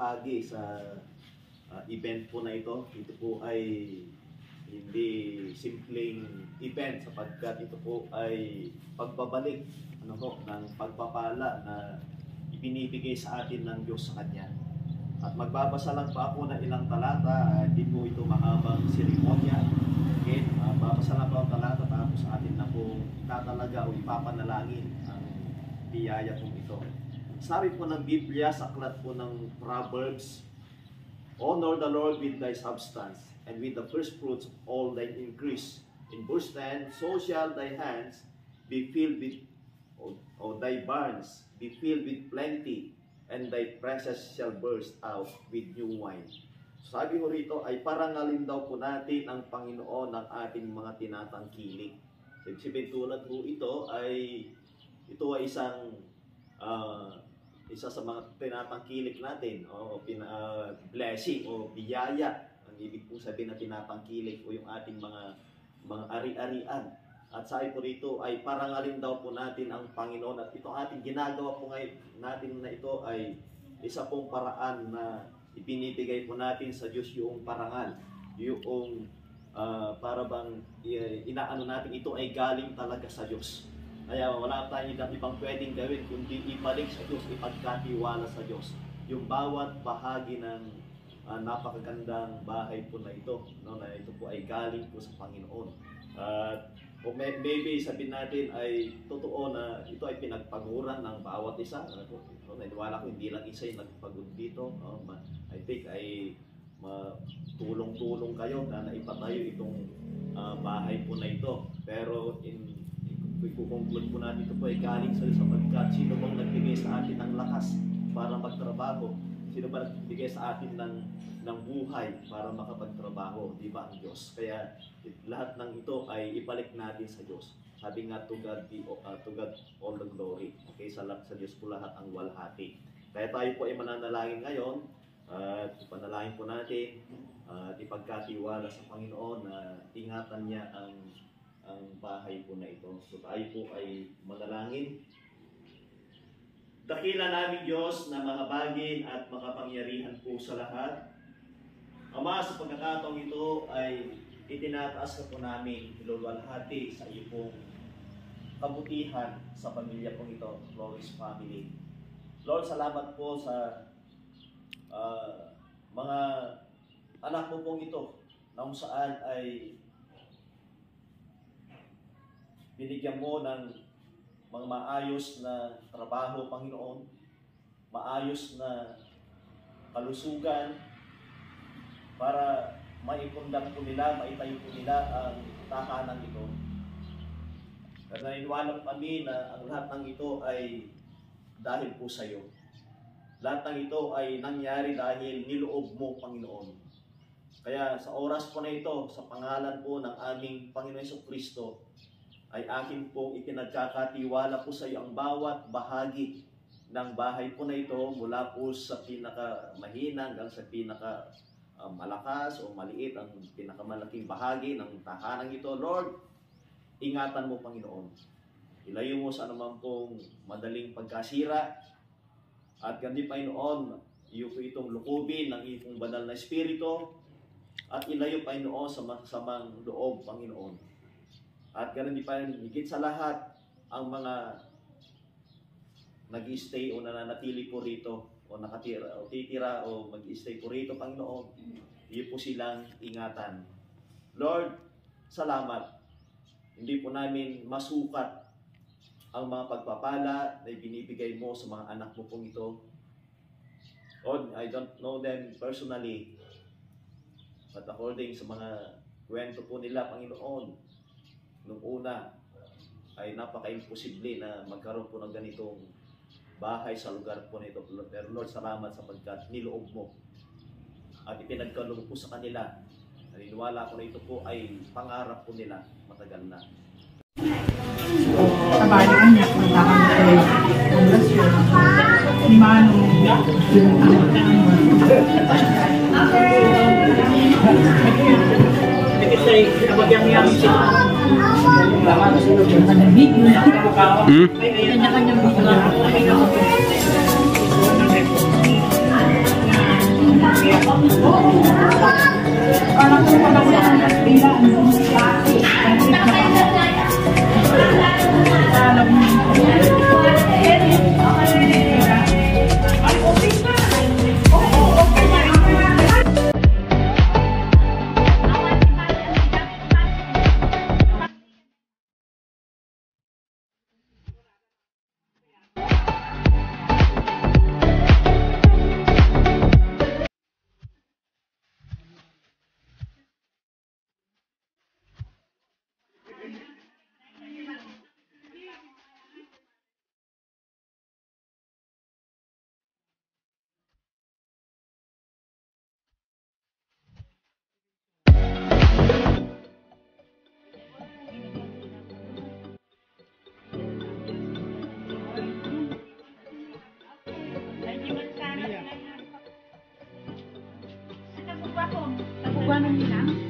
bahagi sa event po na ito. Ito po ay hindi simpleng event sapagkat ito po ay pagbabalik ng pagpapala na ibinibigay sa atin ng Diyos sa Kanya. At magbabasa lang pa ako ng ilang talata, hindi po ito mahabang seremonya. Okay? Babasa lang pa ang talata tapos sa atin na po tatalaga o ipapanalangin ang biyaya po ito. Sabi po ng Biblia sa aklat po ng Proverbs, honor the Lord with thy substance, and with the first fruits of all thy increase. In verse 10, so shall thy hands be filled with, or thy barns be filled with plenty, and thy presses shall burst out with new wine. Sabi ko rito ay parangalin daw po natin ang Panginoon ng ating mga tinatangkilik. Sabihin tulad po ito ay isa sa mga tinatangkilik natin o blessing o biyaya. Ang ibig po sabihin na tinatangkilik o yung ating mga ari-arian. At sabi po rito ay parangalin daw po natin ang Panginoon. At itong ating ginagawa po ngayon natin na ito ay isa pong paraan na ibinibigay po natin sa Diyos yung parangal. Yung para bang inaano natin ito ay galing talaga sa Diyos. Kaya wala tayong ibang pwedeng gawin kundi ibalik sa Diyos, ipagkatiwala sa Diyos. Yung bawat bahagi ng napakagandang bahay po na ito, na ito po ay galing po sa Panginoon. O maybe sabihin natin ay totoo na ito ay pinagpaguran ng bawat isa. Naniwala ko hindi lang isa yung nagpagod dito. I think ay tulong-tulong kayo na naipatayo itong bahay po na ito. Pero i-conclude po natin ito po ay galing sa Diyos sapagkat sino bang nagbigay sa atin ng lakas para magtrabaho? Sino ba nagbigay sa atin ng buhay para makapagtrabaho? Di ba ang Diyos? Kaya lahat ng ito ay ibalik natin sa Diyos. Sabi nga, to God all the glory. Okay, sa Diyos po lahat ang walhati. Kaya tayo po ay mananalangin ngayon. At ipanalangin po natin at ipagkatiwala sa Panginoon na ingatan niya ang bahay po na ito. So tayo po ay manalangin. Dakila namin Diyos na mahabagin at makapangyarihan po sa lahat. Ama, sa pagkakataong ito ay itinataas ka po namin ilulwalhati sa iyo pong kabutihan sa pamilya pong ito, Flores Family. Lord, salamat po sa mga anak mo pong ito na kung saan ay binigyan mo ng mga maayos na trabaho, Panginoon, maayos na kalusugan para maipundak po nila, maitayo po nila ang tahanan ito. Pero naniniwala kami na ang lahat ng ito ay dahil po sa iyo. Lahat ng ito ay nangyari dahil niloob mo, Panginoon. Kaya sa oras po na ito, sa pangalan po ng aming Panginoon Jesucristo, ay akin pong ipinagkakatiwala po sa iyo ang bawat bahagi ng bahay po na ito mula po sa pinakamahina hanggang sa malakas o maliit ang pinakamalaking bahagi ng tahanan ito. Lord, ingatan mo, Panginoon. Ilayo mo sa anumang pong madaling pagkasira at gandi, Panginoon, iyo po itong lukubin ng iyong banal na espiritu at ilayo, Panginoon, sa masamang loob, Panginoon. At ganun di pa higit sa lahat ang mga nag-i-stay o nananatili po rito o nakatira o titira o mag-i-stay po rito, Panginoon, iyo po silang ingatan. Lord, salamat. Hindi po namin masukat ang mga pagpapala na ibinibigay mo sa mga anak mo pong ito. Lord, I don't know them personally, but according sa mga kwento po nila, Panginoon, nung una ay napaka-imposible na magkaroon po ng ganitong bahay sa lugar po nito. Pero Lord, salamat sapagkat niloob mo at ipinagkaloob po sa kanila. Naniniwala ko na ito po ay pangarap po nila matagal na. Kabayan niya kung nakakay ang lasyon ni Manong kasi nabagyang-yang siya. Kanyang video na kanyang video na Parang kung pagkakita ng Kastila, ano siya? Alam mo. Ay, okay na. Oo, okay na. Nakuha nung ilang?